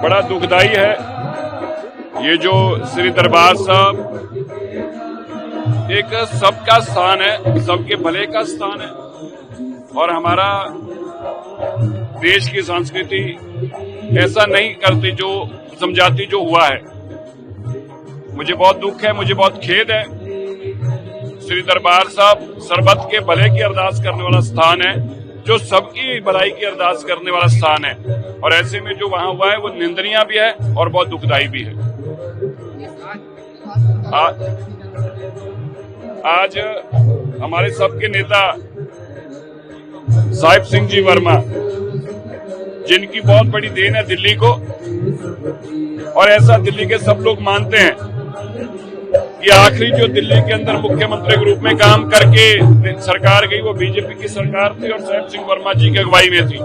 बड़ा दुखदाई है ये जो श्री दरबार साहब एक सबका स्थान है, सबके भले का स्थान है और हमारा देश की संस्कृति ऐसा नहीं करती जो समझाती जो हुआ है। मुझे बहुत दुख है, मुझे बहुत खेद है। श्री दरबार साहब सरबत के भले की अरदास करने वाला स्थान है, जो सबकी भलाई की अरदास करने वाला स्थान है और ऐसे में जो वहां हुआ है वो निंदनीय भी है और बहुत दुखदाई भी है। आज हमारे सबके नेता साहिब सिंह जी वर्मा, जिनकी बहुत बड़ी देन है दिल्ली को, और ऐसा दिल्ली के सब लोग मानते हैं कि आखिरी जो दिल्ली के अंदर मुख्यमंत्री के रूप में काम करके सरकार गई वो बीजेपी की सरकार थी और साहिब सिंह वर्मा जी की अगुवाई में थी।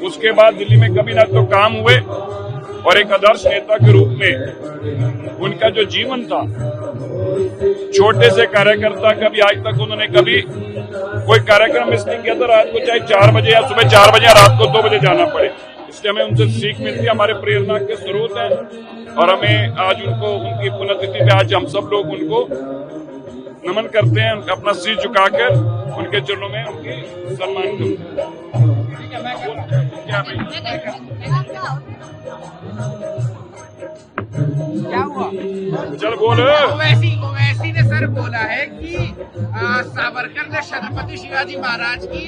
उसके बाद दिल्ली में कभी ना तो काम हुए और एक आदर्श नेता के रूप में उनका जो जीवन था, छोटे से कार्यकर्ता कभी आज तक उन्होंने कभी कोई कार्यक्रम मिस नहीं किया था। रात को चाहे 4 बजे या सुबह 4 बजे या रात को 2 बजे जाना पड़े, इसलिए हमें उनसे सीख मिलती है, हमारे प्रेरणा के स्रोत हैं और हमें आज उनको उनकी पुण्यतिथि पे आज हम सब लोग उनको नमन करते हैं, उनका अपना सिर झुकाकर उनके चरणों में उनकी सम्मान करते क्या हुआ? चल बोलो। ओवैसी ने सर बोला है कि सावरकर ने छत्रपति शिवाजी महाराज की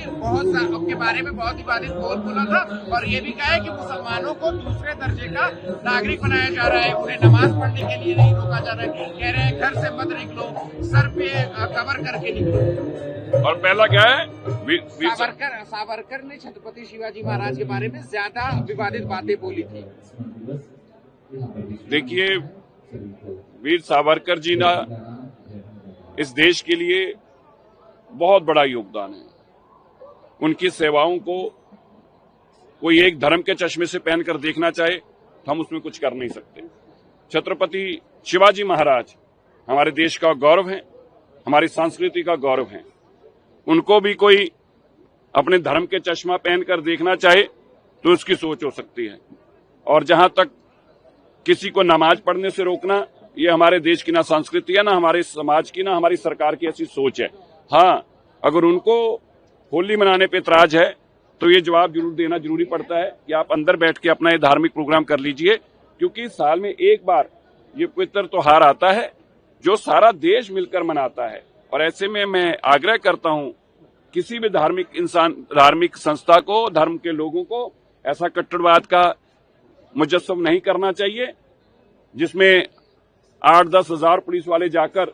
के बारे में बहुत विवादित बोल बोला था और ये भी कहा है कि मुसलमानों को दूसरे दर्जे का नागरिक बनाया जा रहा है, उन्हें नमाज पढ़ने के लिए नहीं रोका जा रहा है। कह रहे हैं घर से मत निकलो, सर पे कवर करके निकलो। और पहला क्या है? सावरकर ने छत्रपति शिवाजी महाराज के बारे में ज्यादा विवादित बातें बोली थी। देखिए, वीर सावरकर जी ना इस देश के लिए बहुत बड़ा योगदान है। उनकी सेवाओं को कोई एक धर्म के चश्मे से पहनकर देखना चाहे तो हम उसमें कुछ कर नहीं सकते। छत्रपति शिवाजी महाराज हमारे देश का गौरव है, हमारी संस्कृति का गौरव है। उनको भी कोई अपने धर्म के चश्मा पहनकर देखना चाहे तो उसकी सोच हो सकती है। और जहां तक किसी को नमाज पढ़ने से रोकना, ये हमारे देश की ना संस्कृति है, ना हमारे समाज की, ना हमारी सरकार की ऐसी सोच है। हाँ, अगर उनको होली मनाने पे इतराज है तो ये जवाब जरूर देना जरूरी पड़ता है कि आप अंदर बैठ के अपना ये धार्मिक प्रोग्राम कर लीजिए, क्योंकि साल में एक बार ये पवित्र त्योहार आता है जो सारा देश मिलकर मनाता है। और ऐसे में मैं आग्रह करता हूं किसी भी धार्मिक संस्था को, धर्म के लोगों को ऐसा कट्टरवाद का मुजस्सम नहीं करना चाहिए जिसमें 8-10 हजार पुलिस वाले जाकर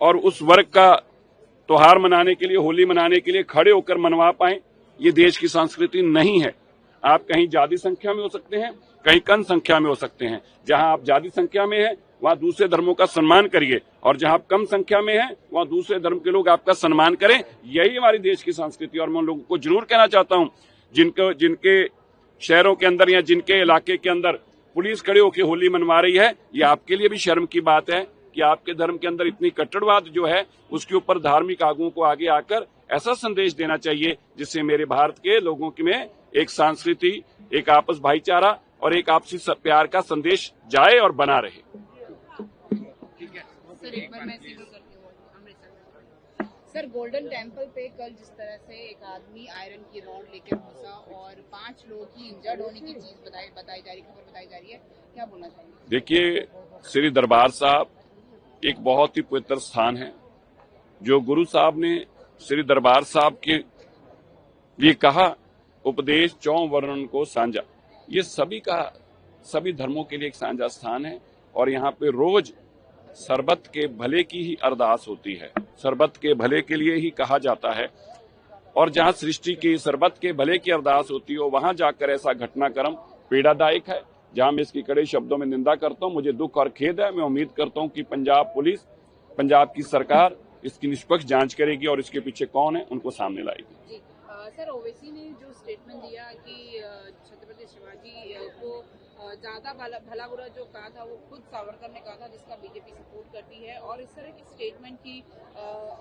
और उस वर्ग का त्योहार मनाने के लिए, होली मनाने के लिए खड़े होकर मनवा पाएं। ये देश की संस्कृति नहीं है। आप कहीं ज्यादा संख्या में हो सकते हैं, कहीं कम संख्या में हो सकते हैं। जहां आप ज्यादा संख्या में हैं वहां दूसरे धर्मों का सम्मान करिए और जहां आप कम संख्या में हैं वहां दूसरे धर्म के लोग आपका सम्मान करें। यही हमारी देश की संस्कृति। और मैं उन लोगों को जरूर कहना चाहता हूं जिनके शहरों के अंदर या जिनके इलाके के अंदर पुलिस खड़े होकर होली मनवा रही है, ये आपके लिए भी शर्म की बात है कि आपके धर्म के अंदर इतनी कट्टरवाद जो है उसके ऊपर धार्मिक आगुओं को आगे आकर ऐसा संदेश देना चाहिए जिससे मेरे भारत के लोगों में एक संस्कृति, एक आपस भाईचारा और एक आपसी प्यार का संदेश जाए और बना रहे। सर, गोल्डन टेम्पल पे कल जिस तरह से एक आदमी आयरन की रॉड लेकर घुसा और 5 लोगों की इंजर्ड होने की चीज खबर बताई जा रही है, क्या बोलना चाहिए? देखिए, श्री दरबार साहब एक बहुत ही पवित्र स्थान है। जो गुरु साहब ने श्री दरबार साहब के लिए कहा, उपदेश 4 वर्णन को साझा, ये सभी धर्मों के लिए एक साझा स्थान है और यहाँ पे रोज सरबत के भले की ही अरदास होती है। सरबत के भले के लिए ही कहा जाता है और जहाँ सृष्टि की सरबत के भले की अरदास होती हो वहां जाकर ऐसा घटनाक्रम पीड़ादायक है, जहां मैं इसकी कड़े शब्दों में निंदा करता हूं। मुझे दुख और खेद है। मैं उम्मीद करता हूं कि पंजाब पुलिस, पंजाब की सरकार इसकी निष्पक्ष जांच करेगी और इसके पीछे कौन है उनको सामने लाएगी। सर, ओवैसी ने जो स्टेटमेंट दिया कि छत्रपति शिवाजी को ज्यादा भला बुरा जो कहा था वो खुद सावरकर ने कहा था, जिसका बीजेपी सपोर्ट करती है, और इस तरह की स्टेटमेंट की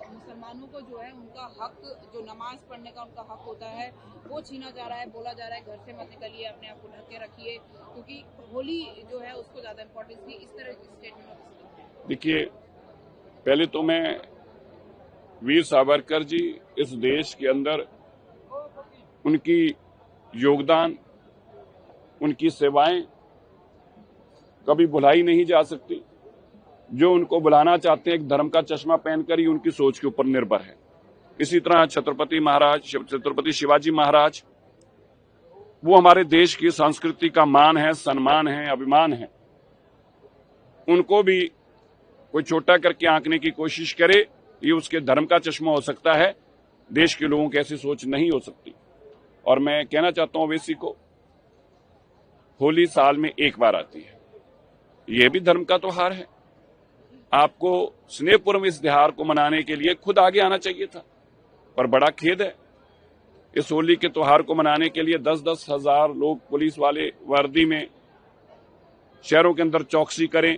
मुसलमानों को जो है उनका हक, जो नमाज पढ़ने का उनका हक होता है, वो छीना जा रहा है। बोला जा रहा है घर से मत निकलिए, अपने आप को ढक के रखिए, क्योंकि होली जो है उसको ज्यादा इम्पोर्टेंस दी। इस तरह की स्टेटमेंट। देखिए, पहले तो मैं वीर सावरकर जी, इस देश के अंदर उनकी योगदान, उनकी सेवाएं कभी भुलाई नहीं जा सकती। जो उनको बुलाना चाहते हैं एक धर्म का चश्मा पहनकर ही उनकी सोच के ऊपर निर्भर है। इसी तरह छत्रपति शिवाजी महाराज, वो हमारे देश की संस्कृति का मान है, सम्मान है, अभिमान है। उनको भी कोई छोटा करके आंकने की कोशिश करे, ये उसके धर्म का चश्मा हो सकता है, देश के लोगों की ऐसी सोच नहीं हो सकती। और मैं कहना चाहता हूं ओवैसी को, होली साल में एक बार आती है, यह भी धर्म का त्योहार है। आपको स्नेहपूर्वक इस त्योहार को मनाने के लिए खुद आगे आना चाहिए था, पर बड़ा खेद है, इस होली के त्योहार को मनाने के लिए 10-10 हजार लोग पुलिस वाले वर्दी में शहरों के अंदर चौकसी करें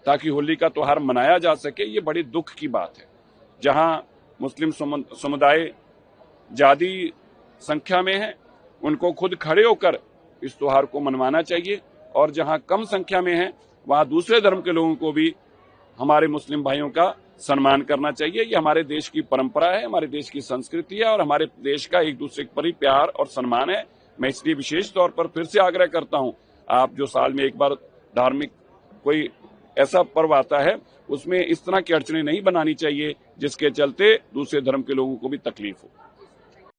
ताकि होली का त्योहार मनाया जा सके। ये बड़ी दुख की बात है। जहां मुस्लिम समुदाय ज्यादा संख्या में है, उनको खुद खड़े होकर इस त्योहार को मनवाना चाहिए, और जहां कम संख्या में है वहां दूसरे धर्म के लोगों को भी हमारे मुस्लिम भाइयों का सम्मान करना चाहिए। ये हमारे देश की परंपरा है, हमारे देश की संस्कृति है, और हमारे देश का एक दूसरे पर ही प्यार और सम्मान है। मैं इसलिए विशेष तौर पर फिर से आग्रह करता हूं, आप जो साल में एक बार धार्मिक कोई ऐसा पर्व आता है, उसमें इस तरह की अड़चनें नहीं बनानी चाहिए जिसके चलते दूसरे धर्म के लोगों को भी तकलीफ हो।